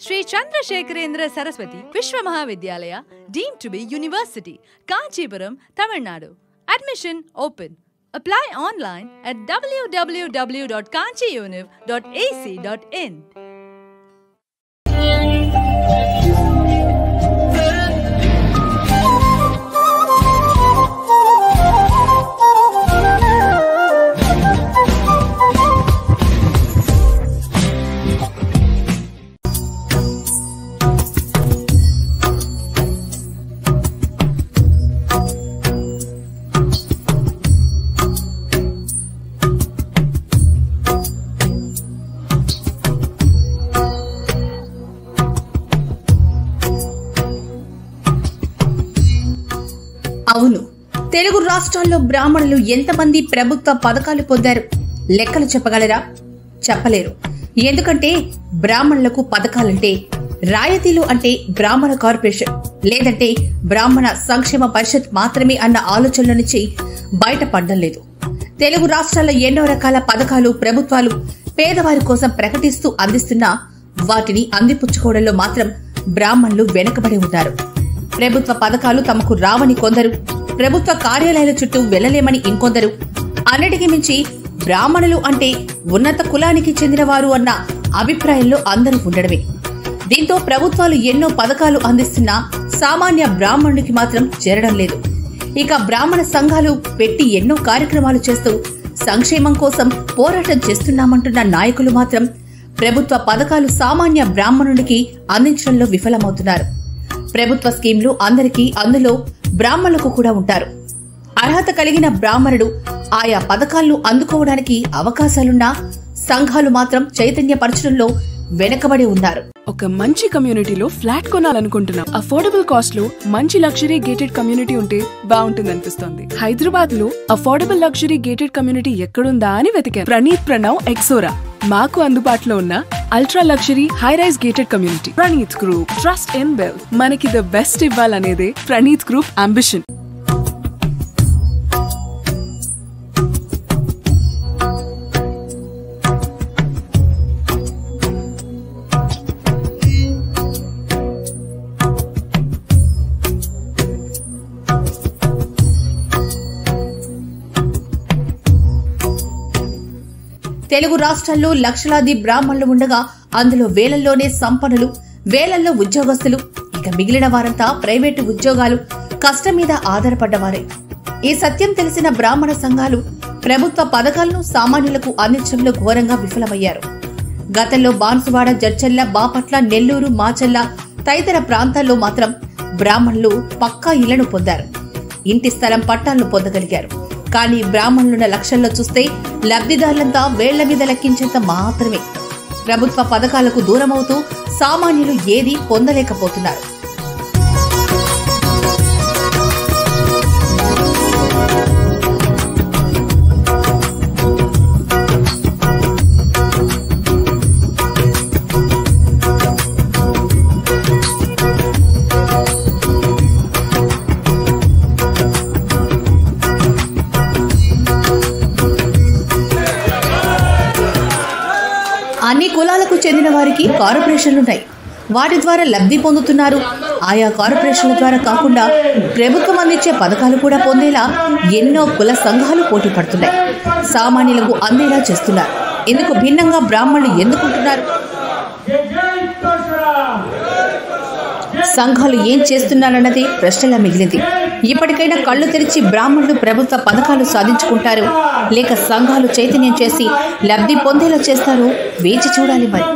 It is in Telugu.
Sri Chandrasekharendra Saraswati Vishwa Mahavidyalaya, deemed to be University, Kanchipuram, Tamil Nadu. Admission open. Apply online at www.kanchiuniv.ac.in. అవును, తెలుగు రాష్ట్రాల్లో బ్రాహ్మణులు ఎంతమంది ప్రభుత్వ పథకాలు పొందారు? లెక్కలు చెప్పగలరా? చెప్పలేరు. ఎందుకంటే బ్రాహ్మణులకు పథకాలంటే, రాయితీలు అంటే బ్రాహ్మణ కార్పొరేషన్ లేదంటే బ్రాహ్మణ సంక్షేమ పరిషత్ మాత్రమే అన్న ఆలోచనల నుంచి బయటపడడం లేదు. తెలుగు రాష్ట్రాల్లో ఎన్నో రకాల పథకాలు ప్రభుత్వాలు పేదవారి కోసం ప్రకటిస్తూ అందిస్తున్నా వాటిని అందిపుచ్చుకోవడంలో మాత్రం బ్రాహ్మణులు వెనుకబడి ఉన్నారు. ప్రభుత్వ పథకాలు తమకు రావని కొందరు, ప్రభుత్వ కార్యాలయాల చుట్టూ వెళ్లలేమని ఇంకొందరు, అన్నిటికీ మించి బ్రాహ్మణులు అంటే ఉన్నత కులానికి చెందినవారు అన్న అభిప్రాయంలో అందరూ ఉండడమే. దీంతో ప్రభుత్వాలు ఎన్నో పథకాలు అందిస్తున్నా సామాన్య బ్రాహ్మణుడికి మాత్రం చేరడం లేదు. ఇక బ్రాహ్మణ సంఘాలు పెట్టి ఎన్నో కార్యక్రమాలు చేస్తూ సంక్షేమం కోసం పోరాటం చేస్తున్నామంటున్న నాయకులు మాత్రం ప్రభుత్వ పథకాలు సామాన్య బ్రాహ్మణుడికి అందించడంలో విఫలమవుతున్నారు. ప్రభుత్వ స్కీంలు అందరికీ, అందులో బ్రాహ్మణులకు కూడా ఉంటారు. అర్హత కలిగిన బ్రాహ్మణుడు ఆయా పథకాలను అందుకోవడానికి అవకాశాలున్నా సంఘాలు మాత్రం చైతన్యపరచడంలో వెనకబడి ఉన్నారు. ఒక మంచి కమ్యూనిటీలో ఫ్లాట్ కొనాలనుకుంటున్నాం. అఫోర్డబుల్ కాస్ట్ లో మంచి లగ్జరీ గేటెడ్ కమ్యూనిటీ ఉంటే బాగుంటుందనిపిస్తోంది. హైదరాబాద్ లో అఫోర్డబుల్ లగ్జరీ గేటెడ్ కమ్యూనిటీ ఎక్కడుందా అని వెతికాం. ప్రణీత్ ప్రణవ్ ఎక్సోరా మాకు అందుబాటులో ఉన్న ultra luxury high rise gated community. Praneeth group, trust in wealth. మనకి ద బెస్ట్ ఇవ్వాలనేదే ప్రణీత్ గ్రూప్ అంబిషన్. తెలుగు రాష్ట్రాల్లో లక్షలాది బ్రాహ్మణులు ఉండగా అందులో వేలల్లోనే సంపన్నులు, వేలల్లో ఉద్యోగస్తులు, ఇక మిగిలిన వారంతా ప్రైవేటు ఉద్యోగాలు, కష్టం మీద ఆధారపడ్డవారే. ఈ సత్యం తెలిసిన బ్రాహ్మణ సంఘాలు ప్రభుత్వ పథకాలను సామాన్యులకు అందించడంలో ఘోరంగా విఫలమయ్యారు. గతంలో బాన్సువాడ, జడ్చర్ల, బాపట్ల, నెల్లూరు, మాచర్ల తదితర ప్రాంతాల్లో మాత్రం బ్రాహ్మణులు పక్కా ఇళ్లను పొందారు. ఇంటి స్థలం పట్టాలను పొందగలిగారు. కానీ బ్రాహ్మణులున్న లక్షల్లో చూస్తే లబ్ధిదారులంతా వేళ్ల మీద లెక్కించేంత మాత్రమే. ప్రభుత్వ పథకాలకు దూరమవుతూ సామాన్యులు ఏదీ పొందలేకపోతున్నారు. అన్ని కులాలకు చెందిన వారికి కార్పొరేషన్లున్నాయి. వాటి ద్వారా లబ్ధి పొందుతున్నారు. ఆయా కార్పొరేషన్ల ద్వారా కాకుండా ప్రభుత్వం అందించే పథకాలు కూడా పొందేలా ఎన్నో కుల సంఘాలు పోటీ పడుతున్నాయి. సామాన్యులకు అందేలా చేస్తున్నారు. ఇందుకు భిన్నంగా బ్రాహ్మణులు ఎందుకుంటున్నారు? సంఘాలు ఏం చేస్తున్నారన్నదే ప్రశ్నలా మిగిలింది. ఇప్పటికైనా కళ్లు తెరిచి బ్రాహ్మణులు ప్రభుత్వ పథకాలు సాధించుకుంటారు, లేక సంఘాలు చైతన్యం చేసి లబ్ధి పొందేలా చేస్తారో వేచి చూడాలి మరి.